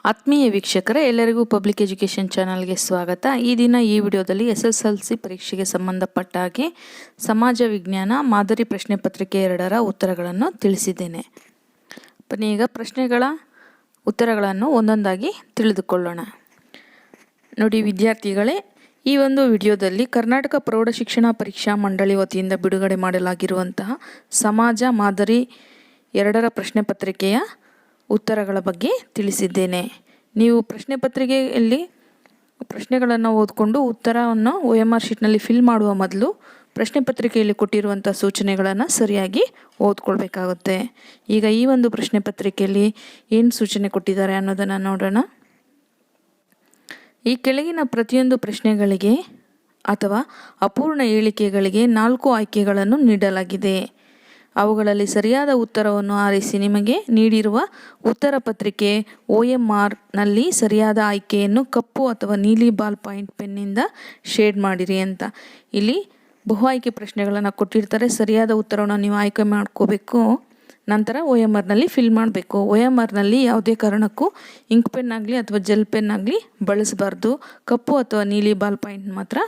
ಆತ್ಮೀಯ ವೀಕ್ಷಕರೇ, ಎಲ್ಲರಿಗೂ ಪಬ್ಲಿಕ್ ಎಜುಕೇಷನ್ ಚಾನಲ್ಗೆ ಸ್ವಾಗತ. ಈ ದಿನ ಈ ವಿಡಿಯೋದಲ್ಲಿ SSLC ಪರೀಕ್ಷೆಗೆ ಸಂಬಂಧಪಟ್ಟ ಹಾಗೆ ಸಮಾಜ ವಿಜ್ಞಾನ ಮಾದರಿ ಪ್ರಶ್ನೆ ಪತ್ರಿಕೆ 2ರ ಉತ್ತರಗಳನ್ನು ತಿಳಿಸಿದ್ದೇನೆ. ಬನ್ನಿ ಈಗ ಪ್ರಶ್ನೆಗಳ ಉತ್ತರಗಳನ್ನು ಒಂದೊಂದಾಗಿ ತಿಳಿದುಕೊಳ್ಳೋಣ. ನೋಡಿ ವಿದ್ಯಾರ್ಥಿಗಳೇ, ಈ ಒಂದು ವಿಡಿಯೋದಲ್ಲಿ ಕರ್ನಾಟಕ ಪ್ರೌಢಶಿಕ್ಷಣ ಪರೀಕ್ಷಾ ಮಂಡಳಿ ವತಿಯಿಂದ ಬಿಡುಗಡೆ ಮಾಡಲಾಗಿರುವಂತಹ ಸಮಾಜ ಮಾದರಿ 2ರ ಪ್ರಶ್ನೆ ಪತ್ರಿಕೆಯ ಉತ್ತರಗಳ ಬಗ್ಗೆ ತಿಳಿಸಿದ್ದೇನೆ. ನೀವು ಪ್ರಶ್ನೆ ಪತ್ರಿಕೆಯಲ್ಲಿ ಪ್ರಶ್ನೆಗಳನ್ನು ಓದಿಕೊಂಡು ಉತ್ತರವನ್ನು OMR ಶೀಟ್ನಲ್ಲಿ ಫಿಲ್ ಮಾಡುವ ಮೊದಲು ಪ್ರಶ್ನೆ ಪತ್ರಿಕೆಯಲ್ಲಿ ಕೊಟ್ಟಿರುವಂಥ ಸೂಚನೆಗಳನ್ನು ಸರಿಯಾಗಿ ಓದ್ಕೊಳ್ಬೇಕಾಗುತ್ತೆ. ಈಗ ಈ ಒಂದು ಪ್ರಶ್ನೆ ಪತ್ರಿಕೆಯಲ್ಲಿ ಏನು ಸೂಚನೆ ಕೊಟ್ಟಿದ್ದಾರೆ ಅನ್ನೋದನ್ನು ನೋಡೋಣ. ಈ ಕೆಳಗಿನ ಪ್ರತಿಯೊಂದು ಪ್ರಶ್ನೆಗಳಿಗೆ ಅಥವಾ ಅಪೂರ್ಣ ಹೇಳಿಕೆಗಳಿಗೆ 4 ಆಯ್ಕೆಗಳನ್ನು ನೀಡಲಾಗಿದೆ. ಅವುಗಳಲ್ಲಿ ಸರಿಯಾದ ಉತ್ತರವನ್ನು ಆರಿಸಿ ನಿಮಗೆ ನೀಡಿರುವ ಉತ್ತರ ಪತ್ರಿಕೆ OMRನಲ್ಲಿ ಸರಿಯಾದ ಆಯ್ಕೆಯನ್ನು ಕಪ್ಪು ಅಥವಾ ನೀಲಿ ಬಾಲ್ ಪಾಯಿಂಟ್ ಪೆನ್ನಿಂದ ಶೇಡ್ ಮಾಡಿರಿ ಅಂತ. ಇಲ್ಲಿ ಬಹು ಆಯ್ಕೆ ಪ್ರಶ್ನೆಗಳನ್ನು ಕೊಟ್ಟಿರ್ತಾರೆ. ಸರಿಯಾದ ಉತ್ತರವನ್ನು ನೀವು ಆಯ್ಕೆ ಮಾಡ್ಕೋಬೇಕು. ನಂತರ OMRನಲ್ಲಿ ಫಿಲ್ ಮಾಡಬೇಕು. OMRನಲ್ಲಿ ಯಾವುದೇ ಕಾರಣಕ್ಕೂ ಇಂಕ್ ಪೆನ್ ಆಗಲಿ ಅಥವಾ ಜೆಲ್ ಪೆನ್ ಆಗಲಿ ಬಳಸಬಾರ್ದು. ಕಪ್ಪು ಅಥವಾ ನೀಲಿ ಬಾಲ್ ಪಾಯಿಂಟ್ ಮಾತ್ರ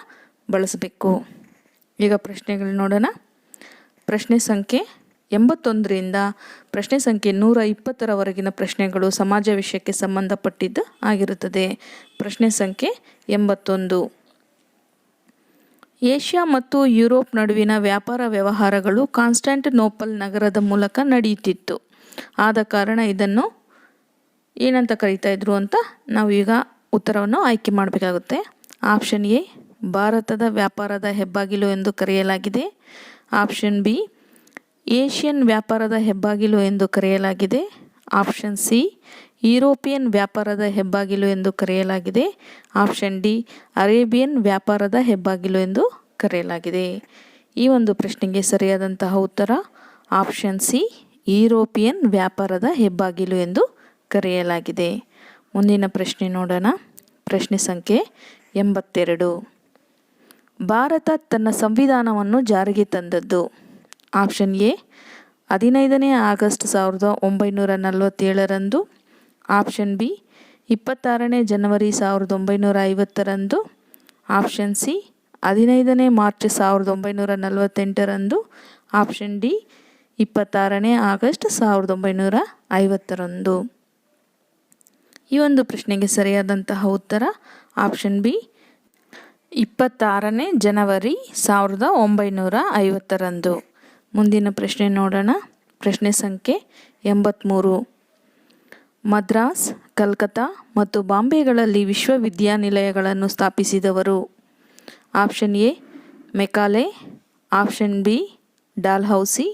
ಬಳಸಬೇಕು. ಈಗ ಪ್ರಶ್ನೆಗಳು ನೋಡೋಣ. ಪ್ರಶ್ನೆ ಸಂಖ್ಯೆ 81ರಿಂದ ಪ್ರಶ್ನೆ ಸಂಖ್ಯೆ 120ರವರೆಗಿನ ಪ್ರಶ್ನೆಗಳು ಸಮಾಜ ವಿಷಯಕ್ಕೆ ಸಂಬಂಧಪಟ್ಟಿದ್ದು ಆಗಿರುತ್ತದೆ. ಪ್ರಶ್ನೆ ಸಂಖ್ಯೆ 81. ಏಷ್ಯಾ ಮತ್ತು ಯುರೋಪ್ ನಡುವಿನ ವ್ಯಾಪಾರ ವ್ಯವಹಾರಗಳು ಕಾನ್ಸ್ಟಾಂಟಿನೋಪಲ್ ನಗರದ ಮೂಲಕ ನಡೆಯುತ್ತಿತ್ತು. ಆದ ಕಾರಣ ಇದನ್ನು ಏನಂತ ಕರೀತಾ ಇದ್ರು ಅಂತ ನಾವು ಈಗ ಉತ್ತರವನ್ನು ಆಯ್ಕೆ ಮಾಡಬೇಕಾಗುತ್ತೆ. ಆಪ್ಷನ್ ಎ, ಭಾರತದ ವ್ಯಾಪಾರದ ಹೆಬ್ಬಾಗಿಲು ಎಂದು ಕರೆಯಲಾಗಿದೆ. ಆಪ್ಷನ್ ಬಿ, ಏಷ್ಯನ್ ವ್ಯಾಪಾರದ ಹೆಬ್ಬಾಗಿಲು ಎಂದು ಕರೆಯಲಾಗಿದೆ. ಆಪ್ಷನ್ ಸಿ, ಯುರೋಪಿಯನ್ ವ್ಯಾಪಾರದ ಹೆಬ್ಬಾಗಿಲು ಎಂದು ಕರೆಯಲಾಗಿದೆ. ಆಪ್ಷನ್ ಡಿ, ಅರೇಬಿಯನ್ ವ್ಯಾಪಾರದ ಹೆಬ್ಬಾಗಿಲು ಎಂದು ಕರೆಯಲಾಗಿದೆ. ಈ ಒಂದು ಪ್ರಶ್ನೆಗೆ ಸರಿಯಾದಂತಹ ಉತ್ತರ ಆಪ್ಷನ್ ಸಿ, ಯುರೋಪಿಯನ್ ವ್ಯಾಪಾರದ ಹೆಬ್ಬಾಗಿಲು ಎಂದು ಕರೆಯಲಾಗಿದೆ. ಮುಂದಿನ ಪ್ರಶ್ನೆ ನೋಡೋಣ. ಪ್ರಶ್ನೆ ಸಂಖ್ಯೆ 82. ಭಾರತ ತನ್ನ ಸಂವಿಧಾನವನ್ನು ಜಾರಿಗೆ ತಂದದ್ದು. ಆಪ್ಷನ್ ಎ, 15ನೇ ಆಗಸ್ಟ್ 1947ರಂದು. ಆಪ್ಷನ್ ಬಿ, 26ನೇ ಜನವರಿ 1950ರಂದು. ಆಪ್ಷನ್ ಸಿ, 15ನೇ ಮಾರ್ಚ್ 1948ರಂದು. ಆಪ್ಷನ್ ಡಿ, 26ನೇ ಆಗಸ್ಟ್ 1950ರಂದು. ಈ ಒಂದು ಪ್ರಶ್ನೆಗೆ ಸರಿಯಾದಂತಹ ಉತ್ತರ ಆಪ್ಷನ್ ಬಿ, 26ನೇ ಜನವರಿ 1950ರಂದು. ಮುಂದಿನ ಪ್ರಶ್ನೆ ನೋಡೋಣ. ಪ್ರಶ್ನೆ ಸಂಖ್ಯೆ 83. ಮದ್ರಾಸ್, ಕಲ್ಕತ್ತಾ ಮತ್ತು ಬಾಂಬೆಗಳಲ್ಲಿ ವಿಶ್ವವಿದ್ಯಾನಿಲಯಗಳನ್ನು ಸ್ಥಾಪಿಸಿದವರು. Option A, Macaulay. Option B, Dalhousie.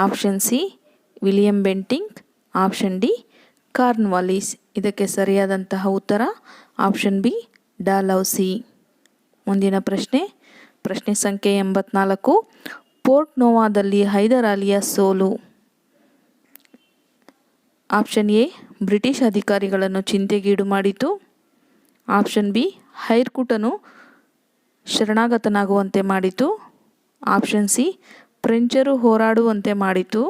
Option C, William Bentinck. Option D, Cornwallis. ಇದಕ್ಕೆ ಸರಿಯಾದಂತಹ ಉತ್ತರ ಆಪ್ಷನ್ ಬಿ, ಡಾಲ್ಹೌಸಿ. ಮುಂದಿನ ಪ್ರಶ್ನೆ ಸಂಖ್ಯೆ 84. ಪೋರ್ಟ್ ನೋವಾದಲ್ಲಿ ಹೈದರ್ ಅಲಿಯ ಸೋಲು. ಆಪ್ಷನ್ ಎ, ಬ್ರಿಟಿಷ್ ಅಧಿಕಾರಿಗಳನ್ನು ಚಿಂತೆಗೀಡು ಮಾಡಿತು. ಆಪ್ಷನ್ ಬಿ, ಹೈರ್ಕೂಟನು ಶರಣಾಗತನಾಗುವಂತೆ ಮಾಡಿತು. ಆಪ್ಷನ್ ಸಿ, ಫ್ರೆಂಚರು ಹೋರಾಡುವಂತೆ ಮಾಡಿತು.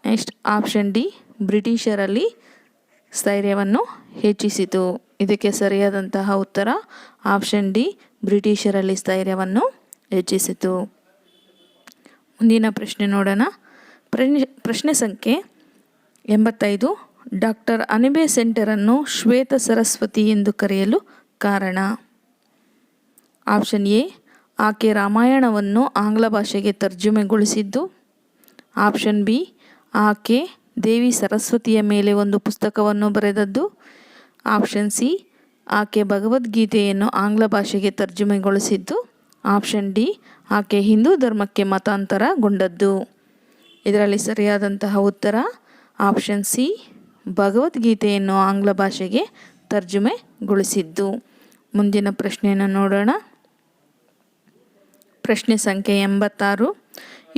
ನೆಕ್ಸ್ಟ್ ಆಪ್ಷನ್ ಡಿ, ಬ್ರಿಟಿಷರಲ್ಲಿ ಸ್ಥೈರ್ಯವನ್ನು ಹೆಚ್ಚಿಸಿತು. ಇದಕ್ಕೆ ಸರಿಯಾದಂತಹ ಉತ್ತರ ಆಪ್ಷನ್ ಡಿ, ಬ್ರಿಟಿಷರಲ್ಲಿ ಸ್ಥೈರ್ಯವನ್ನು ಹೆಚ್ಚಿಸಿತು. ಮುಂದಿನ ಪ್ರಶ್ನೆ ನೋಡೋಣ. ಪ್ರಶ್ನೆ ಸಂಖ್ಯೆ 85. ಡಾಕ್ಟರ್ ಅನಿಬೆ ಸೆಂಟರನ್ನು ಶ್ವೇತ ಸರಸ್ವತಿ ಎಂದು ಕರೆಯಲು ಕಾರಣ. ಆಪ್ಷನ್ ಎ, ಆಕೆ ರಾಮಾಯಣವನ್ನು ಆಂಗ್ಲ ಭಾಷೆಗೆ ತರ್ಜುಮೆಗೊಳಿಸಿದ್ದು. ಆಪ್ಷನ್ ಬಿ, ಆಕೆ ದೇವಿ ಸರಸ್ವತಿಯ ಮೇಲೆ ಒಂದು ಪುಸ್ತಕವನ್ನು ಬರೆದದ್ದು. ಆಪ್ಷನ್ ಸಿ, ಆಕೆ ಭಗವದ್ಗೀತೆಯನ್ನು ಆಂಗ್ಲ ಭಾಷೆಗೆ ತರ್ಜುಮೆಗೊಳಿಸಿದ್ದು. ಆಪ್ಷನ್ ಡಿ, ಆಕೆ ಹಿಂದೂ ಧರ್ಮಕ್ಕೆ ಮತಾಂತರಗೊಂಡದ್ದು. ಇದರಲ್ಲಿ ಸರಿಯಾದಂತಹ ಉತ್ತರ ಆಪ್ಷನ್ ಸಿ, ಭಗವದ್ಗೀತೆಯನ್ನು ಆಂಗ್ಲ ಭಾಷೆಗೆ ತರ್ಜುಮೆಗೊಳಿಸಿದ್ದು. ಮುಂದಿನ ಪ್ರಶ್ನೆಯನ್ನು ನೋಡೋಣ. ಪ್ರಶ್ನೆ ಸಂಖ್ಯೆ 86.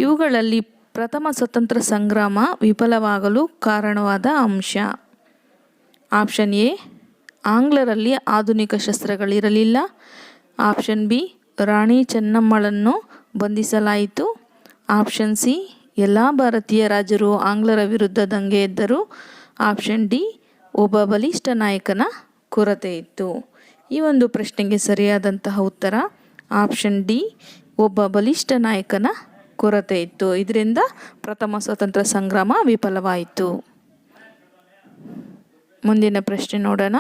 ಇವುಗಳಲ್ಲಿ ಪ್ರಥಮ ಸ್ವತಂತ್ರ ಸಂಗ್ರಾಮ ವಿಫಲವಾಗಲು ಕಾರಣವಾದ ಅಂಶ. ಆಪ್ಷನ್ ಎ, ಆಂಗ್ಲರಲ್ಲಿ ಆಧುನಿಕ ಶಸ್ತ್ರಗಳಿರಲಿಲ್ಲ. ಆಪ್ಷನ್ ಬಿ, ರಾಣಿ ಚೆನ್ನಮ್ಮಳನ್ನು ಬಂಧಿಸಲಾಯಿತು. ಆಪ್ಷನ್ ಸಿ, ಎಲ್ಲ ಭಾರತೀಯ ರಾಜರು ಆಂಗ್ಲರ ವಿರುದ್ಧ ದಂಗೆ ಎದ್ದರು. ಆಪ್ಷನ್ ಡಿ, ಒಬ್ಬ ಬಲಿಷ್ಠ ನಾಯಕನ ಕೊರತೆ ಇತ್ತು. ಈ ಒಂದು ಪ್ರಶ್ನೆಗೆ ಸರಿಯಾದಂತಹ ಉತ್ತರ ಆಪ್ಷನ್ ಡಿ, ಒಬ್ಬ ಬಲಿಷ್ಠ ನಾಯಕನ ಕೊರತೆ ಇತ್ತು. ಇದರಿಂದ ಪ್ರಥಮ ಸ್ವಾತಂತ್ರ್ಯ ಸಂಗ್ರಾಮ ವಿಫಲವಾಯಿತು. ಮುಂದಿನ ಪ್ರಶ್ನೆ ನೋಡೋಣ.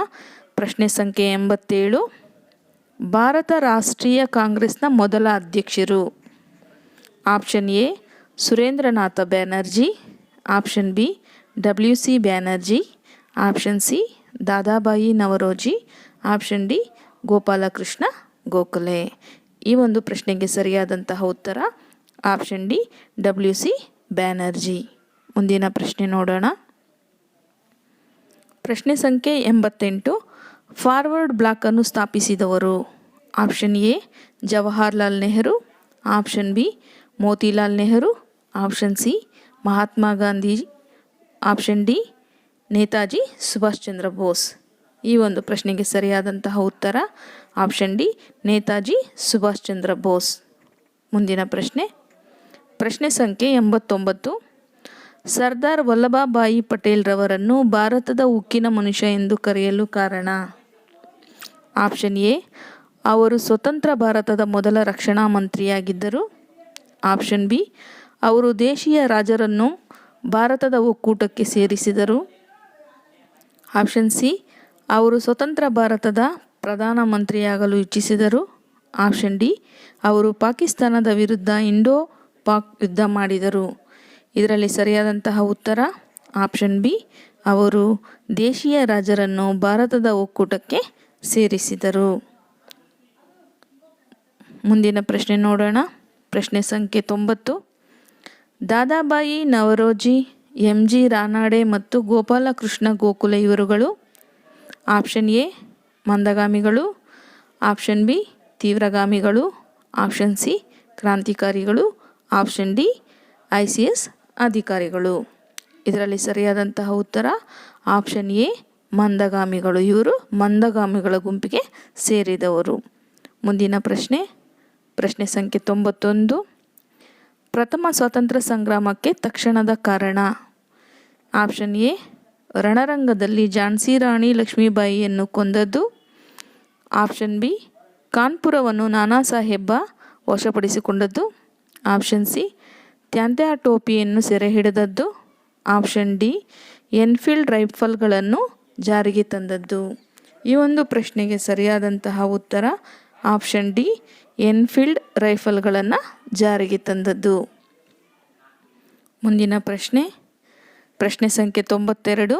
ಪ್ರಶ್ನೆ ಸಂಖ್ಯೆ 87. ಭಾರತ ರಾಷ್ಟ್ರೀಯ ಕಾಂಗ್ರೆಸ್ನ ಮೊದಲ ಅಧ್ಯಕ್ಷರು. Option A Surendranath Banerjee, option B WC Banerjee, option C Dadabhai Naoroji, option D Gopalakrishna Gokhale. ಈ ಒಂದು ಪ್ರಶ್ನೆಗೆ ಸರಿಯಾದಂತಹ ಉತ್ತರ ಆಪ್ಷನ್ ಡಿ WC ಬ್ಯಾನರ್ಜಿ. ಮುಂದಿನ ಪ್ರಶ್ನೆ ನೋಡೋಣ. ಪ್ರಶ್ನೆ ಸಂಖ್ಯೆ 88. ಫಾರ್ವರ್ಡ್ ಬ್ಲಾಕ್ ಅನ್ನು ಸ್ಥಾಪಿಸಿದವರು. Option A Jawaharlal Nehru, option B Motilal Nehru, option C Mahatma Gandhi, option D Netaji Subhash Chandra Bose. ಈ ಒಂದು ಪ್ರಶ್ನೆಗೆ ಸರಿಯಾದಂತಹ ಉತ್ತರ ಆಪ್ಷನ್ ಡಿ ನೇತಾಜಿ ಸುಭಾಷ್ ಚಂದ್ರ ಬೋಸ್. ಮುಂದಿನ ಪ್ರಶ್ನೆ. ಪ್ರಶ್ನೆ ಸಂಖ್ಯೆ 89. ಸರ್ದಾರ್ ವಲ್ಲಭಭಾಯಿ ಪಟೇಲ್ ರವರನ್ನು ಭಾರತದ ಉಕ್ಕಿನ ಮನುಷ್ಯ ಎಂದು ಕರೆಯಲು ಕಾರಣ. ಆಪ್ಷನ್ ಎ ಅವರು ಸ್ವತಂತ್ರ ಭಾರತದ ಮೊದಲ ರಕ್ಷಣಾ ಮಂತ್ರಿಯಾಗಿದ್ದರು, ಆಪ್ಷನ್ ಬಿ ಅವರು ದೇಶೀಯ ರಾಜರನ್ನು ಭಾರತದ ಒಕ್ಕೂಟಕ್ಕೆ ಸೇರಿಸಿದರು, ಆಪ್ಷನ್ ಸಿ ಅವರು ಸ್ವತಂತ್ರ ಭಾರತದ ಪ್ರಧಾನಮಂತ್ರಿಯಾಗಲು ಇಚ್ಛಿಸಿದರು, ಆಪ್ಷನ್ ಡಿ ಅವರು ಪಾಕಿಸ್ತಾನದ ವಿರುದ್ಧ ಇಂಡೋ ಪಾಕ್ ಯುದ್ಧ ಮಾಡಿದರು. ಇದರಲ್ಲಿ ಸರಿಯಾದಂತಹ ಉತ್ತರ ಆಪ್ಷನ್ ಬಿ ಅವರು ದೇಶೀಯ ರಾಜರನ್ನು ಭಾರತದ ಒಕ್ಕೂಟಕ್ಕೆ ಸೇರಿಸಿದರು. ಮುಂದಿನ ಪ್ರಶ್ನೆ ನೋಡೋಣ. ಪ್ರಶ್ನೆ ಸಂಖ್ಯೆ 90. ದಾದಾಬಾಯಿ ನವರೋಜಿ, MG ರಾನಾಡೆ ಮತ್ತು ಗೋಪಾಲಕೃಷ್ಣ ಗೋಖಲೆ ಇವರುಗಳು ಆಪ್ಷನ್ ಎ ಮಂದಗಾಮಿಗಳು, ಆಪ್ಷನ್ ಬಿ ತೀವ್ರಗಾಮಿಗಳು, ಆಪ್ಷನ್ ಸಿ ಕ್ರಾಂತಿಕಾರಿಗಳು, ಆಪ್ಷನ್ ಡಿ ICS ಅಧಿಕಾರಿಗಳು. ಇದರಲ್ಲಿ ಸರಿಯಾದಂತಹ ಉತ್ತರ ಆಪ್ಷನ್ ಎ ಮಂದಗಾಮಿಗಳು. ಇವರು ಮಂದಗಾಮಿಗಳ ಗುಂಪಿಗೆ ಸೇರಿದವರು. ಮುಂದಿನ ಪ್ರಶ್ನೆ. ಪ್ರಶ್ನೆ ಸಂಖ್ಯೆ 91. ಪ್ರಥಮ ಸ್ವಾತಂತ್ರ್ಯ ಸಂಗ್ರಾಮಕ್ಕೆ ತಕ್ಷಣದ ಕಾರಣ. ಆಪ್ಷನ್ ಎ ರಣರಂಗದಲ್ಲಿ ಝಾನ್ಸಿ ರಾಣಿ ಲಕ್ಷ್ಮೀಬಾಯಿಯನ್ನು ಕೊಂದದ್ದು, ಆಪ್ಷನ್ ಬಿ ಕಾನ್ಪುರವನ್ನು ನಾನಾ ಸಾಹೇಬ ವಶಪಡಿಸಿಕೊಂಡದ್ದು, ಆಪ್ಷನ್ ಸಿ ತ್ಯಾಂತ್ಯಾ ಟೋಪಿಯನ್ನು ಸೆರೆ ಹಿಡಿದದ್ದು, ಆಪ್ಷನ್ ಡಿ ಎನ್ಫೀಲ್ಡ್ ರೈಫಲ್ಗಳನ್ನು ಜಾರಿಗೆ ತಂದದ್ದು. ಈ ಒಂದು ಪ್ರಶ್ನೆಗೆ ಸರಿಯಾದಂತಹ ಉತ್ತರ ಆಪ್ಷನ್ ಡಿ ಎನ್ಫೀಲ್ಡ್ ರೈಫಲ್ಗಳನ್ನು ಜಾರಿಗೆ ತಂದದ್ದು. ಮುಂದಿನ ಪ್ರಶ್ನೆ. ಪ್ರಶ್ನೆ ಸಂಖ್ಯೆ 92.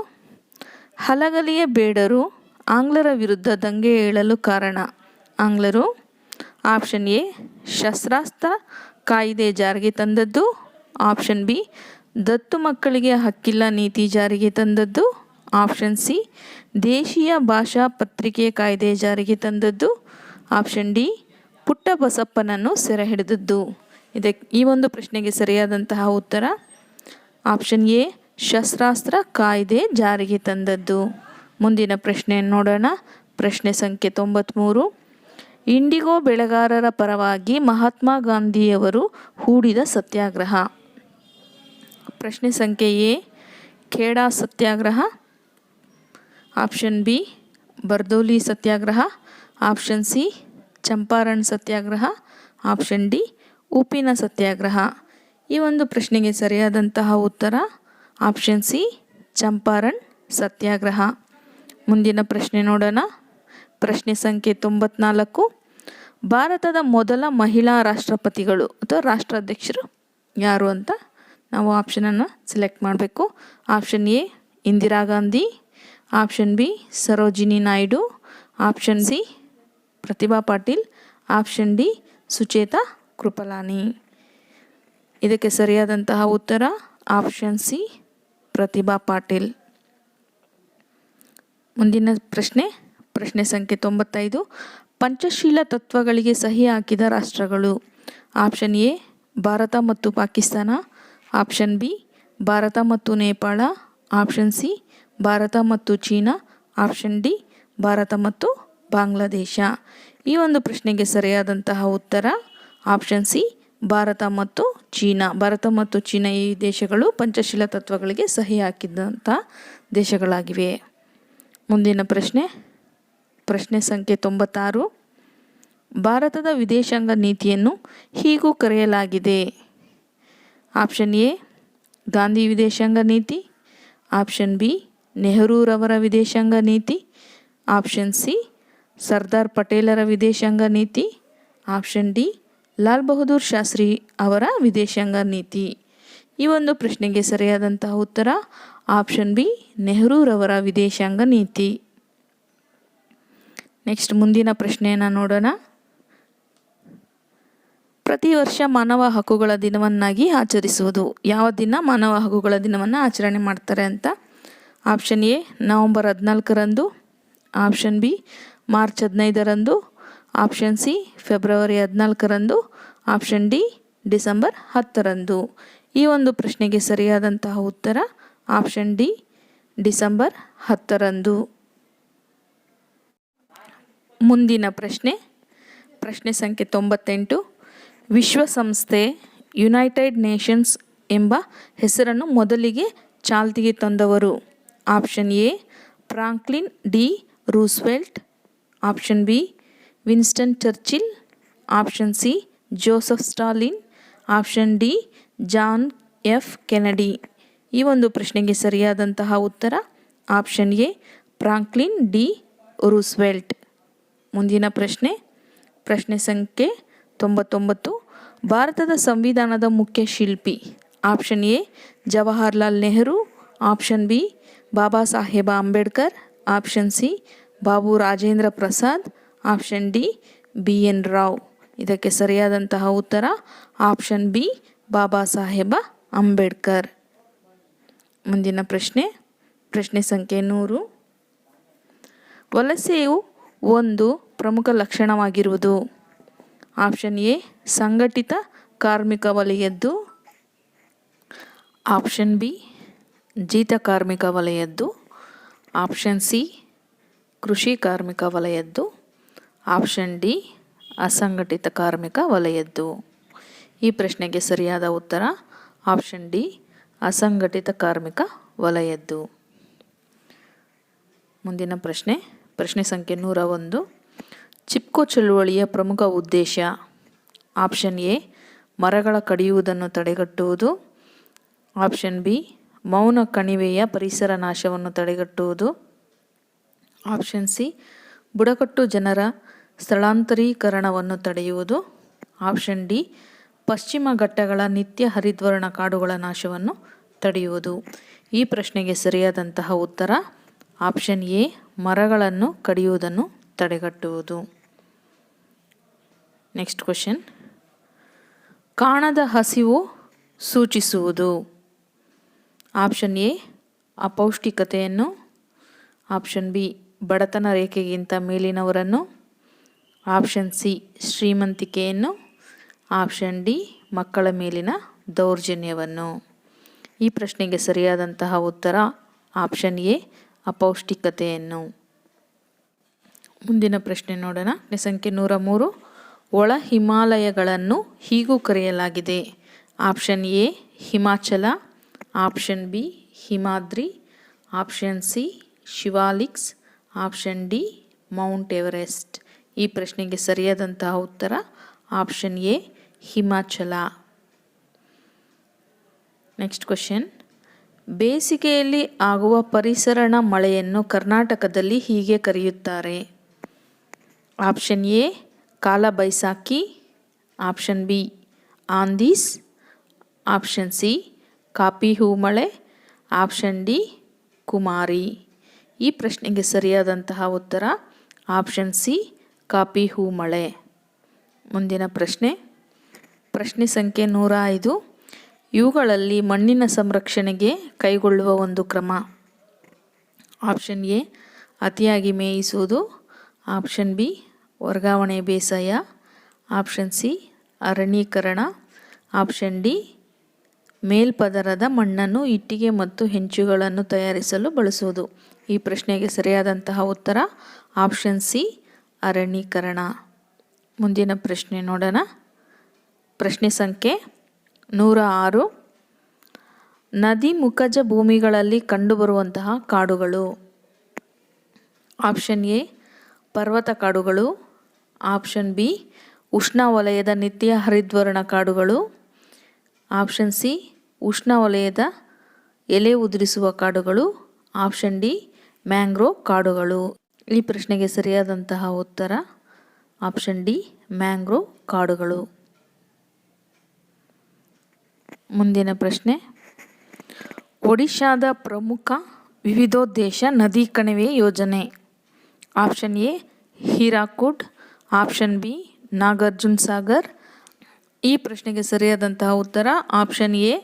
ಹಲಗಲಿಯ ಬೇಡರು ಆಂಗ್ಲರ ವಿರುದ್ಧ ದಂಗೆ ಏಳಲು ಕಾರಣ. ಆಂಗ್ಲರು ಆಪ್ಷನ್ ಎ ಶಸ್ತ್ರಾಸ್ತ್ರ ಕಾಯಿದೆ ಜಾರಿಗೆ ತಂದದ್ದು, ಆಪ್ಷನ್ ಬಿ ದತ್ತು ಮಕ್ಕಳಿಗೆ ಹಕ್ಕಿಲ್ಲ ನೀತಿ ಜಾರಿಗೆ ತಂದದ್ದು, ಆಪ್ಷನ್ ಸಿ ದೇಶೀಯ ಭಾಷಾ ಪತ್ರಿಕೆ ಕಾಯ್ದೆ ಜಾರಿಗೆ ತಂದದ್ದು, ಆಪ್ಷನ್ ಡಿ ಪುಟ್ಟ ಬಸಪ್ಪನನ್ನು ಸೆರೆ ಹಿಡಿದದ್ದು. ಈ ಒಂದು ಪ್ರಶ್ನೆಗೆ ಸರಿಯಾದಂತಹ ಉತ್ತರ ಆಪ್ಷನ್ ಎ ಶಸ್ತ್ರಾಸ್ತ್ರ ಕಾಯ್ದೆ ಜಾರಿಗೆ ತಂದದ್ದು. ಮುಂದಿನ ಪ್ರಶ್ನೆಯನ್ನು ನೋಡೋಣ. ಪ್ರಶ್ನೆ ಸಂಖ್ಯೆ 93. ಇಂಡಿಗೋ ಬೆಳೆಗಾರರ ಪರವಾಗಿ ಮಹಾತ್ಮ ಗಾಂಧಿಯವರು ಹೂಡಿದ ಸತ್ಯಾಗ್ರಹ. ಪ್ರಶ್ನೆ ಸಂಖ್ಯೆ A Kheda Satyagraha, option B Bardoli Satyagraha, option C Champaran Satyagraha, option D ಉಪ್ಪಿನ ಸತ್ಯಾಗ್ರಹ. ಈ ಒಂದು ಪ್ರಶ್ನೆಗೆ ಸರಿಯಾದಂತಹ ಉತ್ತರ ಆಪ್ಷನ್ ಸಿ ಚಂಪಾರಣ್ ಸತ್ಯಾಗ್ರಹ. ಮುಂದಿನ ಪ್ರಶ್ನೆ ನೋಡೋಣ. ಪ್ರಶ್ನೆ ಸಂಖ್ಯೆ 94. ಭಾರತದ ಮೊದಲ ಮಹಿಳಾ ರಾಷ್ಟ್ರಪತಿಗಳು ಅಥವಾ ರಾಷ್ಟ್ರಾಧ್ಯಕ್ಷರು ಯಾರು ಅಂತ ನಾವು ಆಪ್ಷನನ್ನು ಸೆಲೆಕ್ಟ್ ಮಾಡಬೇಕು. Option A Indira Gandhi, option B Sarojini Naidu, option C Pratibha Patil, option D Sucheta Kripalani. ಇದಕ್ಕೆ ಸರಿಯಾದಂತಹ ಉತ್ತರ ಆಪ್ಷನ್ ಸಿ ಪ್ರತಿಭಾ ಪಾಟೀಲ್. ಮುಂದಿನ ಪ್ರಶ್ನೆ. ಪ್ರಶ್ನೆ ಸಂಖ್ಯೆ 95. ಪಂಚಶೀಲ ತತ್ವಗಳಿಗೆ ಸಹಿ ಹಾಕಿದ ರಾಷ್ಟ್ರಗಳು. ಆಪ್ಷನ್ ಎ ಭಾರತ ಮತ್ತು ಪಾಕಿಸ್ತಾನ, ಆಪ್ಷನ್ ಬಿ ಭಾರತ ಮತ್ತು ನೇಪಾಳ, ಆಪ್ಷನ್ ಸಿ ಭಾರತ ಮತ್ತು ಚೀನಾ, ಆಪ್ಷನ್ ಡಿ ಭಾರತ ಮತ್ತು ಬಾಂಗ್ಲಾದೇಶ. ಈ ಒಂದು ಪ್ರಶ್ನೆಗೆ ಸರಿಯಾದಂತಹ ಉತ್ತರ ಆಪ್ಷನ್ ಸಿ ಭಾರತ ಮತ್ತು ಚೀನಾ. ಭಾರತ ಮತ್ತು ಚೀನಾ ಈ ದೇಶಗಳು ಪಂಚಶೀಲ ತತ್ವಗಳಿಗೆ ಸಹಿ ಹಾಕಿದಂಥ ದೇಶಗಳಾಗಿವೆ. ಮುಂದಿನ ಪ್ರಶ್ನೆ ಸಂಖ್ಯೆ 96. ಭಾರತದ ವಿದೇಶಾಂಗ ನೀತಿಯನ್ನು ಹೀಗೂ ಕರೆಯಲಾಗಿದೆ. ಆಪ್ಷನ್ ಎ ಗಾಂಧಿ ವಿದೇಶಾಂಗ ನೀತಿ, ಆಪ್ಷನ್ ಬಿ ನೆಹರೂರವರ ವಿದೇಶಾಂಗ ನೀತಿ, ಆಪ್ಷನ್ ಸಿ ಸರ್ದಾರ್ ಪಟೇಲರ ವಿದೇಶಾಂಗ ನೀತಿ, ಆಪ್ಷನ್ ಡಿ ಲಾಲ್ ಬಹದ್ದೂರ್ ಶಾಸ್ತ್ರಿ ಅವರ ವಿದೇಶಾಂಗ ನೀತಿ. ಈ ಒಂದು ಪ್ರಶ್ನೆಗೆ ಸರಿಯಾದಂತಹ ಉತ್ತರ ಆಪ್ಷನ್ ಬಿ ನೆಹರೂರವರ ವಿದೇಶಾಂಗ ನೀತಿ. ನೆಕ್ಸ್ಟ್ ಮುಂದಿನ ಪ್ರಶ್ನೆಯನ್ನು ನೋಡೋಣ. ಪ್ರತಿ ವರ್ಷ ಮಾನವ ಹಕ್ಕುಗಳ ದಿನವನ್ನಾಗಿ ಆಚರಿಸುವುದು. ಯಾವ ದಿನ ಮಾನವ ಹಕ್ಕುಗಳ ದಿನವನ್ನು ಆಚರಣೆ ಮಾಡ್ತಾರೆ ಅಂತ? ಆಪ್ಷನ್ ಎ ನವೆಂಬರ್ 14ರಂದು, ಆಪ್ಷನ್ ಬಿ ಮಾರ್ಚ್ 15ರಂದು, ಆಪ್ಷನ್ ಸಿ ಫೆಬ್ರವರಿ 14ರಂದು, ಆಪ್ಷನ್ ಡಿ ಡಿಸೆಂಬರ್ 10ರಂದು. ಈ ಒಂದು ಪ್ರಶ್ನೆಗೆ ಸರಿಯಾದಂತಹ ಉತ್ತರ ಆಪ್ಷನ್ ಡಿ ಡಿಸೆಂಬರ್ 10ರಂದು. ಮುಂದಿನ ಪ್ರಶ್ನೆ ಸಂಖ್ಯೆ 98. ವಿಶ್ವಸಂಸ್ಥೆ ಯುನೈಟೆಡ್ ನೇಷನ್ಸ್ ಎಂಬ ಹೆಸರನ್ನು ಮೊದಲಿಗೆ ಚಾಲ್ತಿಗೆ ತಂದವರು. Option A Franklin D Roosevelt, option B Winston Churchill, option C Joseph Stalin, option D John F Kennedy. ಈ ಒಂದು ಪ್ರಶ್ನೆಗೆ ಸರಿಯಾದಂತಹ ಉತ್ತರ option A Franklin D Roosevelt. ಮುಂದಿನ ಪ್ರಶ್ನೆ ಸಂಖ್ಯೆ 99. ಭಾರತದ ಸಂವಿಧಾನದ ಮುಖ್ಯ ಶಿಲ್ಪಿ. Option A Jawaharlal Nehru, option B Baba Saheb Ambedkar, option C Babu Rajendra Prasad, option D B N Rau. ಇದಕ್ಕೆ ಸರಿಯಾದಂತಹ ಉತ್ತರ ಆಪ್ಷನ್ ಬಿ ಬಾಬಾ ಸಾಹೇಬ ಅಂಬೇಡ್ಕರ್. ಮುಂದಿನ ಪ್ರಶ್ನೆ ಸಂಖ್ಯೆ 100. ವಲಸೆಯು ಒಂದು ಪ್ರಮುಖ ಲಕ್ಷಣವಾಗಿರುವುದು. ಆಪ್ಷನ್ ಎ ಸಂಘಟಿತ ಕಾರ್ಮಿಕ ವಲಯದ್ದು, ಆಪ್ಷನ್ ಬಿ ಜೀತ ಕಾರ್ಮಿಕ ವಲಯದ್ದು, ಆಪ್ಷನ್ ಸಿ ಕೃಷಿ ಕಾರ್ಮಿಕ ವಲಯದ್ದು, ಆಪ್ಷನ್ ಡಿ ಅಸಂಘಟಿತ ಕಾರ್ಮಿಕ ವಲಯದ್ದು. ಈ ಪ್ರಶ್ನೆಗೆ ಸರಿಯಾದ ಉತ್ತರ ಆಪ್ಷನ್ ಡಿ ಅಸಂಘಟಿತ ಕಾರ್ಮಿಕ ವಲಯದ್ದು. ಮುಂದಿನ ಪ್ರಶ್ನೆ ಸಂಖ್ಯೆ 101. ಚಿಪ್ಕೋ ಚಳುವಳಿಯ ಪ್ರಮುಖ ಉದ್ದೇಶ. ಆಪ್ಷನ್ ಎ ಮರಗಳ ಕಡಿಯುವುದನ್ನು ತಡೆಗಟ್ಟುವುದು, ಆಪ್ಷನ್ ಬಿ ಮೌನ ಕಣಿವೆಯ ಪರಿಸರ ನಾಶವನ್ನು ತಡೆಗಟ್ಟುವುದು, ಆಪ್ಷನ್ ಸಿ ಬುಡಕಟ್ಟು ಜನರ ಸ್ಥಳಾಂತರೀಕರಣವನ್ನು ತಡೆಯುವುದು, ಆಪ್ಷನ್ ಡಿ ಪಶ್ಚಿಮ ಘಟ್ಟಗಳ ನಿತ್ಯ ಹರಿದ್ವರ್ಣ ಕಾಡುಗಳ ನಾಶವನ್ನು ತಡೆಯುವುದು. ಈ ಪ್ರಶ್ನೆಗೆ ಸರಿಯಾದಂತಹ ಉತ್ತರ ಆಪ್ಷನ್ ಎ ಮರಗಳನ್ನು ಕಡಿಯುವುದನ್ನು ತಡೆಗಟ್ಟುವುದು. Next question. ಕಾಣದ ಹಸಿವು ಸೂಚಿಸುವುದು. ಆಪ್ಷನ್ ಎ ಅಪೌಷ್ಟಿಕತೆಯನ್ನು, ಆಪ್ಷನ್ ಬಿ ಬಡತನ ರೇಖೆಗಿಂತ ಮೇಲಿನವರನ್ನು, ಆಪ್ಷನ್ ಸಿ ಶ್ರೀಮಂತಿಕೆಯನ್ನು, ಆಪ್ಷನ್ ಡಿ ಮಕ್ಕಳ ಮೇಲಿನ ದೌರ್ಜನ್ಯವನ್ನು. ಈ ಪ್ರಶ್ನೆಗೆ ಸರಿಯಾದಂತಹ ಉತ್ತರ ಆಪ್ಷನ್ ಎ ಅಪೌಷ್ಟಿಕತೆಯನ್ನು. ಮುಂದಿನ ಪ್ರಶ್ನೆ ನೋಡೋಣ. ಸಂಖ್ಯೆ 103. ಒಳ ಹಿಮಾಲಯಗಳನ್ನು ಹೀಗೂ ಕರೆಯಲಾಗಿದೆ. Option A Himachal, option B Himadri, option C Shivaliks, option D Mount Everest. ಈ ಪ್ರಶ್ನೆಗೆ ಸರಿಯಾದಂತಹ ಉತ್ತರ option A Himachal. Next question. ಬೇಸಿಗೆಯಲ್ಲಿ ಆಗುವ ಪರಿಸರಣ ಮಳೆಯನ್ನು ಕರ್ನಾಟಕದಲ್ಲಿ ಹೀಗೆ ಕರೆಯುತ್ತಾರೆ. Option A Kalbaisakhi, option B Andhis, option C ಕಾಪಿ ಹೂ ಮಳೆ, ಆಪ್ಷನ್ ಡಿ ಕುಮಾರಿ. ಈ ಪ್ರಶ್ನೆಗೆ ಸರಿಯಾದಂತಹ ಉತ್ತರ ಆಪ್ಷನ್ ಸಿ ಕಾಪಿ ಹೂ ಮಳೆ. ಮುಂದಿನ ಪ್ರಶ್ನೆ ಸಂಖ್ಯೆ 105. ಇವುಗಳಲ್ಲಿ ಮಣ್ಣಿನ ಸಂರಕ್ಷಣೆಗೆ ಕೈಗೊಳ್ಳುವ ಒಂದು ಕ್ರಮ. ಆಪ್ಷನ್ ಎ ಅತಿಯಾಗಿ ಮೇಯಿಸುವುದು, ಆಪ್ಷನ್ ಬಿ ವರ್ಗಾವಣೆ ಬೇಸಾಯ, ಆಪ್ಷನ್ ಸಿ ಅರಣ್ಯೀಕರಣ, ಆಪ್ಷನ್ ಡಿ ಮೇಲ್ಪದರದ ಮಣ್ಣನ್ನು ಇಟ್ಟಿಗೆ ಮತ್ತು ಹೆಂಚುಗಳನ್ನು ತಯಾರಿಸಲು ಬಳಸುವುದು. ಈ ಪ್ರಶ್ನೆಗೆ ಸರಿಯಾದಂತಹ ಉತ್ತರ ಆಪ್ಷನ್ ಸಿ ಅರಣ್ಯೀಕರಣ. ಮುಂದಿನ ಪ್ರಶ್ನೆ ನೋಡೋಣ. ಪ್ರಶ್ನೆ ಸಂಖ್ಯೆ 106. ನದಿ ಮುಖಜ ಭೂಮಿಗಳಲ್ಲಿ ಕಂಡುಬರುವಂತಹ ಕಾಡುಗಳು. ಆಪ್ಷನ್ ಎ ಪರ್ವತ ಕಾಡುಗಳು, ಆಪ್ಷನ್ ಬಿ ಉಷ್ಣವಲಯದ ನಿತ್ಯ ಹರಿದ್ವರ್ಣ ಕಾಡುಗಳು, ಆಪ್ಷನ್ ಸಿ ಉಷ್ಣವಲಯದ ಎಲೆ ಉದುರಿಸುವ ಕಾಡುಗಳು, ಆಪ್ಷನ್ ಡಿ ಮ್ಯಾಂಗ್ರೋವ್ ಕಾಡುಗಳು. ಈ ಪ್ರಶ್ನೆಗೆ ಸರಿಯಾದಂತಹ ಉತ್ತರ ಆಪ್ಷನ್ ಡಿ ಮ್ಯಾಂಗ್ರೋವ್ ಕಾಡುಗಳು. ಮುಂದಿನ ಪ್ರಶ್ನೆ, ಒಡಿಶಾದ ಪ್ರಮುಖ ವಿವಿಧೋದ್ದೇಶ ನದಿ ಕಣಿವೆ ಯೋಜನೆ. Option A Hirakud, option B Nagarjuna Sagar. ಈ ಪ್ರಶ್ನೆಗೆ ಸರಿಯಾದಂತಹ ಉತ್ತರ ಆಪ್ಷನ್ ಎ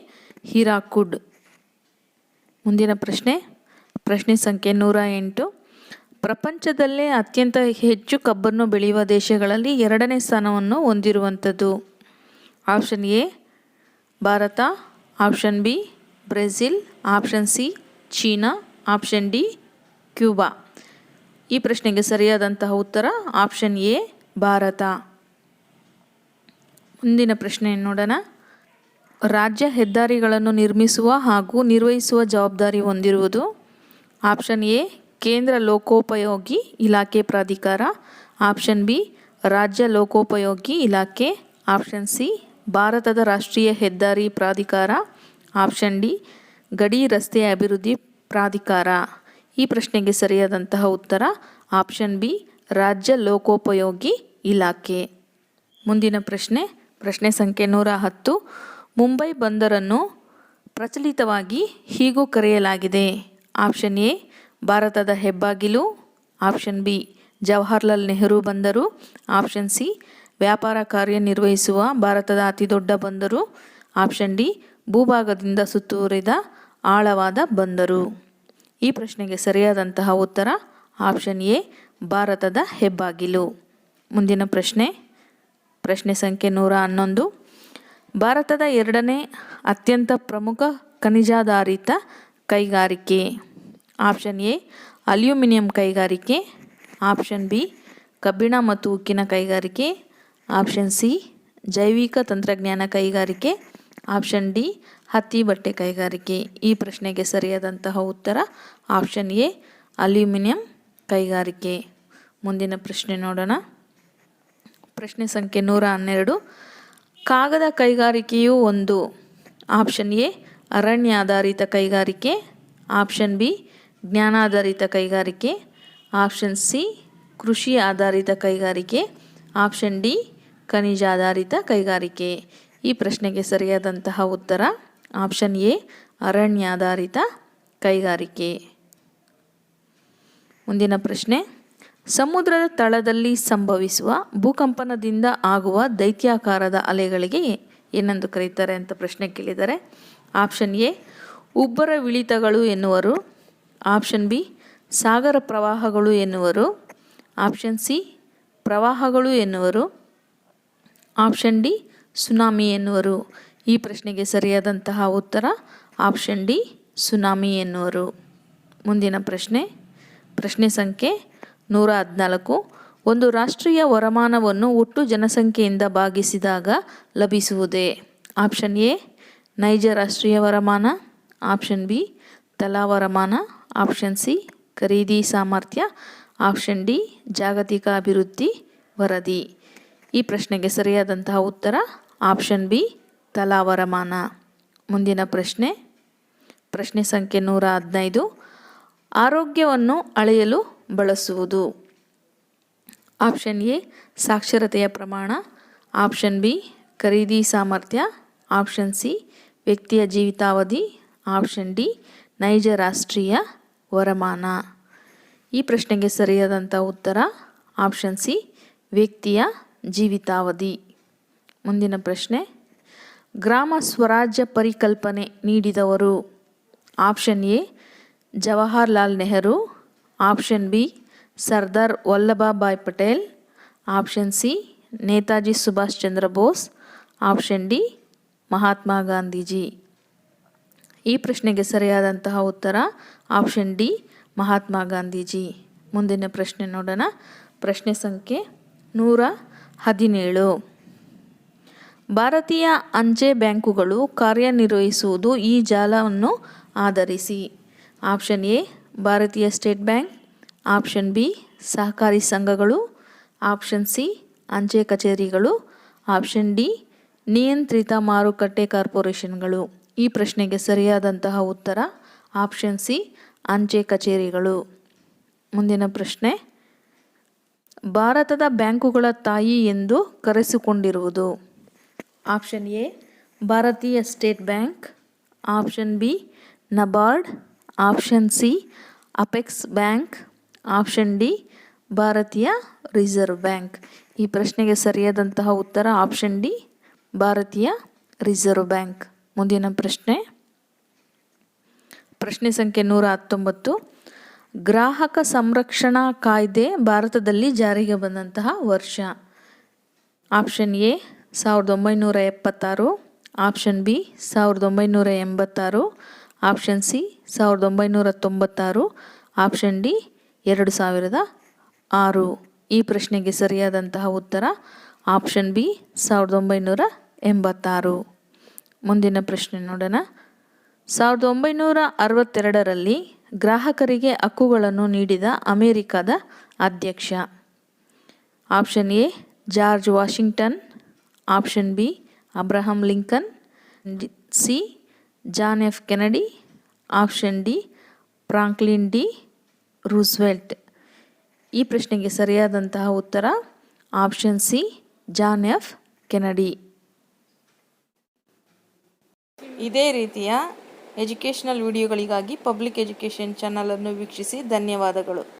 ಹೀರಾಕುಡ್. ಮುಂದಿನ ಪ್ರಶ್ನೆ, ಪ್ರಶ್ನೆ ಸಂಖ್ಯೆ 108. ಪ್ರಪಂಚದಲ್ಲೇ ಅತ್ಯಂತ ಹೆಚ್ಚು ಕಬ್ಬನ್ನು ಬೆಳೆಯುವ ದೇಶಗಳಲ್ಲಿ 2ನೇ ಸ್ಥಾನವನ್ನು ಹೊಂದಿರುವಂಥದ್ದು. Option A Bharat, option B Brazil, option C China, option D Cuba. ಈ ಪ್ರಶ್ನೆಗೆ ಸರಿಯಾದಂತಹ ಉತ್ತರ ಆಪ್ಷನ್ ಎ ಭಾರತ. ಮುಂದಿನ ಪ್ರಶ್ನೆ ನೋಡೋಣ. ರಾಜ್ಯ ಹೆದ್ದಾರಿಗಳನ್ನು ನಿರ್ಮಿಸುವ ಹಾಗೂ ನಿರ್ವಹಿಸುವ ಜವಾಬ್ದಾರಿ ಹೊಂದಿರುವುದು. ಆಪ್ಷನ್ ಎ ಕೇಂದ್ರ ಲೋಕೋಪಯೋಗಿ ಇಲಾಖೆ ಪ್ರಾಧಿಕಾರ, ಆಪ್ಷನ್ ಬಿ ರಾಜ್ಯ ಲೋಕೋಪಯೋಗಿ ಇಲಾಖೆ, ಆಪ್ಷನ್ ಸಿ ಭಾರತದ ರಾಷ್ಟ್ರೀಯ ಹೆದ್ದಾರಿ ಪ್ರಾಧಿಕಾರ, ಆಪ್ಷನ್ ಡಿ ಗಡಿ ರಸ್ತೆ ಅಭಿವೃದ್ಧಿ ಪ್ರಾಧಿಕಾರ. ಈ ಪ್ರಶ್ನೆಗೆ ಸರಿಯಾದಂತಹ ಉತ್ತರ ಆಪ್ಷನ್ ಬಿ ರಾಜ್ಯ ಲೋಕೋಪಯೋಗಿ ಇಲಾಖೆ. ಮುಂದಿನ ಪ್ರಶ್ನೆ, ಪ್ರಶ್ನೆ ಸಂಖ್ಯೆ 110. ಮುಂಬೈ ಬಂದರನ್ನು ಪ್ರಚಲಿತವಾಗಿ ಹೀಗೂ ಕರೆಯಲಾಗಿದೆ. ಆಪ್ಷನ್ ಎ ಭಾರತದ ಹೆಬ್ಬಾಗಿಲು, ಆಪ್ಷನ್ ಬಿ ಜವಾಹರ್ಲಾಲ್ ನೆಹರು ಬಂದರು, ಆಪ್ಷನ್ ಸಿ ವ್ಯಾಪಾರ ಕಾರ್ಯನಿರ್ವಹಿಸುವ ಭಾರತದ ಅತಿದೊಡ್ಡ ಬಂದರು, ಆಪ್ಷನ್ ಡಿ ಭೂಭಾಗದಿಂದ ಸುತ್ತುವರಿದ ಆಳವಾದ ಬಂದರು. ಈ ಪ್ರಶ್ನೆಗೆ ಸರಿಯಾದಂತಹ ಉತ್ತರ ಆಪ್ಷನ್ ಎ ಭಾರತದ ಹೆಬ್ಬಾಗಿಲು. ಮುಂದಿನ ಪ್ರಶ್ನೆ, ಪ್ರಶ್ನೆ ಸಂಖ್ಯೆ 111. ಭಾರತದ 2ನೇ ಅತ್ಯಂತ ಪ್ರಮುಖ ಖನಿಜಾಧಾರಿತ ಕೈಗಾರಿಕೆ. ಆಪ್ಷನ್ ಎ ಅಲ್ಯೂಮಿನಿಯಂ ಕೈಗಾರಿಕೆ, ಆಪ್ಷನ್ ಬಿ ಕಬ್ಬಿಣ ಮತ್ತು ಉಕ್ಕಿನ ಕೈಗಾರಿಕೆ, ಆಪ್ಷನ್ ಸಿ ಜೈವಿಕ ತಂತ್ರಜ್ಞಾನ ಕೈಗಾರಿಕೆ, ಆಪ್ಷನ್ ಡಿ ಹತ್ತಿ ಬಟ್ಟೆ ಕೈಗಾರಿಕೆ. ಈ ಪ್ರಶ್ನೆಗೆ ಸರಿಯಾದಂತಹ ಉತ್ತರ ಆಪ್ಷನ್ ಎ ಅಲ್ಯೂಮಿನಿಯಂ ಕೈಗಾರಿಕೆ. ಮುಂದಿನ ಪ್ರಶ್ನೆ ನೋಡೋಣ. ಪ್ರಶ್ನೆ ಸಂಖ್ಯೆ 112. ಕಾಗದ ಕೈಗಾರಿಕೆಯು ಒಂದು. ಆಪ್ಷನ್ ಎ ಅರಣ್ಯ ಆಧಾರಿತ ಕೈಗಾರಿಕೆ, ಆಪ್ಷನ್ ಬಿ ಜ್ಞಾನಾಧಾರಿತ ಕೈಗಾರಿಕೆ, ಆಪ್ಷನ್ ಸಿ ಕೃಷಿ ಆಧಾರಿತ ಕೈಗಾರಿಕೆ, ಆಪ್ಷನ್ ಡಿ ಖನಿಜಾಧಾರಿತ ಕೈಗಾರಿಕೆ. ಈ ಪ್ರಶ್ನೆಗೆ ಸರಿಯಾದಂತಹ ಉತ್ತರ ಆಪ್ಷನ್ ಎ ಅರಣ್ಯಾಧಾರಿತ ಕೈಗಾರಿಕೆ. ಮುಂದಿನ ಪ್ರಶ್ನೆ, ಸಮುದ್ರದ ತಳದಲ್ಲಿ ಸಂಭವಿಸುವ ಭೂಕಂಪನದಿಂದ ಆಗುವ ದೈತ್ಯಾಕಾರದ ಅಲೆಗಳಿಗೆ ಏನೆಂದು ಕರೀತಾರೆ ಅಂತ ಪ್ರಶ್ನೆ ಕೇಳಿದ್ದಾರೆ. ಆಪ್ಷನ್ ಎ ಉಬ್ಬರವಿಳಿತಗಳು ಎನ್ನುವರು, ಆಪ್ಷನ್ ಬಿ ಸಾಗರ ಪ್ರವಾಹಗಳು ಎನ್ನುವರು, ಆಪ್ಷನ್ ಸಿ ಪ್ರವಾಹಗಳು ಎನ್ನುವರು, ಆಪ್ಷನ್ ಡಿ ಸುನಾಮಿ ಎನ್ನುವರು. ಈ ಪ್ರಶ್ನೆಗೆ ಸರಿಯಾದಂತಹ ಉತ್ತರ ಆಪ್ಷನ್ ಡಿ ಸುನಾಮಿ ಎನ್ನುವರು. ಮುಂದಿನ ಪ್ರಶ್ನೆ, ಪ್ರಶ್ನೆ ಸಂಖ್ಯೆ 114. ಒಂದು ರಾಷ್ಟ್ರೀಯ ವರಮಾನವನ್ನು ಒಟ್ಟು ಜನಸಂಖ್ಯೆಯಿಂದ ಭಾಗಿಸಿದಾಗ ಲಭಿಸುವುದೇ. ಆಪ್ಷನ್ ಎ ನೈಜ ರಾಷ್ಟ್ರೀಯ ವರಮಾನ, ಆಪ್ಷನ್ ಬಿ ತಲಾ ವರಮಾನ, ಆಪ್ಷನ್ ಸಿ ಖರೀದಿ ಸಾಮರ್ಥ್ಯ, ಆಪ್ಷನ್ ಡಿ ಜಾಗತಿಕ ಅಭಿವೃದ್ಧಿ ವರದಿ. ಈ ಪ್ರಶ್ನೆಗೆ ಸರಿಯಾದಂತಹ ಉತ್ತರ ಆಪ್ಷನ್ ಬಿ ತಲಾ ವರಮಾನ. ಮುಂದಿನ ಪ್ರಶ್ನೆ, ಪ್ರಶ್ನೆ ಸಂಖ್ಯೆ 115. ಆರೋಗ್ಯವನ್ನು ಅಳೆಯಲು ಬಳಸುವುದು. ಆಪ್ಷನ್ ಎ ಸಾಕ್ಷರತೆಯ ಪ್ರಮಾಣ, ಆಪ್ಷನ್ ಬಿ ಖರೀದಿ ಸಾಮರ್ಥ್ಯ, ಆಪ್ಷನ್ ಸಿ ವ್ಯಕ್ತಿಯ ಜೀವಿತಾವಧಿ, ಆಪ್ಷನ್ ಡಿ ನೈಜ ರಾಷ್ಟ್ರೀಯ ವರಮಾನ. ಈ ಪ್ರಶ್ನೆಗೆ ಸರಿಯಾದಂಥ ಉತ್ತರ ಆಪ್ಷನ್ ಸಿ ವ್ಯಕ್ತಿಯ ಜೀವಿತಾವಧಿ. ಮುಂದಿನ ಪ್ರಶ್ನೆ, ಗ್ರಾಮ ಸ್ವರಾಜ್ಯ ಪರಿಕಲ್ಪನೆ ನೀಡಿದವರು. Option A Jawaharlal Nehru, option B Sardar Vallabhbhai Patel, option C Netaji Subhash Chandra Bose, option D Mahatma Gandhiji. ಈ ಪ್ರಶ್ನೆಗೆ ಸರಿಯಾದಂತಹ ಉತ್ತರ ಆಪ್ಷನ್ ಡಿ ಮಹಾತ್ಮ ಗಾಂಧೀಜಿ. ಮುಂದಿನ ಪ್ರಶ್ನೆ ನೋಡೋಣ. ಪ್ರಶ್ನೆ ಸಂಖ್ಯೆ 117. ಭಾರತೀಯ ಅಂಚೆ ಬ್ಯಾಂಕುಗಳು ಕಾರ್ಯನಿರ್ವಹಿಸುವುದು ಈ ಜಾಲವನ್ನು ಆಧರಿಸಿ. ಆಪ್ಷನ್ ಎ ಭಾರತೀಯ ಸ್ಟೇಟ್ ಬ್ಯಾಂಕ್, ಆಪ್ಷನ್ ಬಿ ಸಹಕಾರಿ ಸಂಘಗಳು, ಆಪ್ಷನ್ ಸಿ ಅಂಚೆ ಕಚೇರಿಗಳು, ಆಪ್ಷನ್ ಡಿ ನಿಯಂತ್ರಿತ ಮಾರುಕಟ್ಟೆ ಕಾರ್ಪೊರೇಷನ್ಗಳು. ಈ ಪ್ರಶ್ನೆಗೆ ಸರಿಯಾದಂತಹ ಉತ್ತರ ಆಪ್ಷನ್ ಸಿ ಅಂಚೆ ಕಚೇರಿಗಳು. ಮುಂದಿನ ಪ್ರಶ್ನೆ, ಭಾರತದ ಬ್ಯಾಂಕುಗಳ ತಾಯಿ ಎಂದು ಕರೆಸಿಕೊಂಡಿರುವುದು. ಆಪ್ಷನ್ ಎ ಭಾರತೀಯ state bank, option B NABARD, option C apex bank, option D ಭಾರತೀಯ ರಿಸರ್ವ್ ಬ್ಯಾಂಕ್. ಈ ಪ್ರಶ್ನೆಗೆ ಸರಿಯಾದಂತಹ ಉತ್ತರ ಆಪ್ಷನ್ ಡಿ ಭಾರತೀಯ ರಿಸರ್ವ್ ಬ್ಯಾಂಕ್. ಮುಂದಿನ ಪ್ರಶ್ನೆ, ಪ್ರಶ್ನೆ ಸಂಖ್ಯೆ 119. ಗ್ರಾಹಕ ಸಂರಕ್ಷಣಾ ಕಾಯ್ದೆ ಭಾರತದಲ್ಲಿ ಜಾರಿಗೆ ಬಂದಂತಹ ವರ್ಷ. Option A 1976, option B 1986, option C 1996, option D 2006. ಈ ಪ್ರಶ್ನೆಗೆ ಸರಿಯಾದಂತಹ ಉತ್ತರ ಆಪ್ಷನ್ ಬಿ 1986. ಮುಂದಿನ ಪ್ರಶ್ನೆ ನೋಡೋಣ. 1962ರಲ್ಲಿ ಗ್ರಾಹಕರಿಗೆ ಹಕ್ಕುಗಳನ್ನು ನೀಡಿದ ಅಮೆರಿಕದ ಅಧ್ಯಕ್ಷ. Option A George Washington, option B Abraham Lincoln, C John F Kennedy, option D Franklin D Roosevelt. ಈ ಪ್ರಶ್ನೆಗೆ ಸರಿಯಾದಂತಹ ಉತ್ತರ option C John F Kennedy. ಇದೇ ರೀತಿಯ ಎಜುಕೇಷನಲ್ ವಿಡಿಯೋಗಳಿಗಾಗಿ ಪಬ್ಲಿಕ್ ಎಜುಕೇಷನ್ ಚಾನಲನ್ನು ವೀಕ್ಷಿಸಿ. ಧನ್ಯವಾದಗಳು.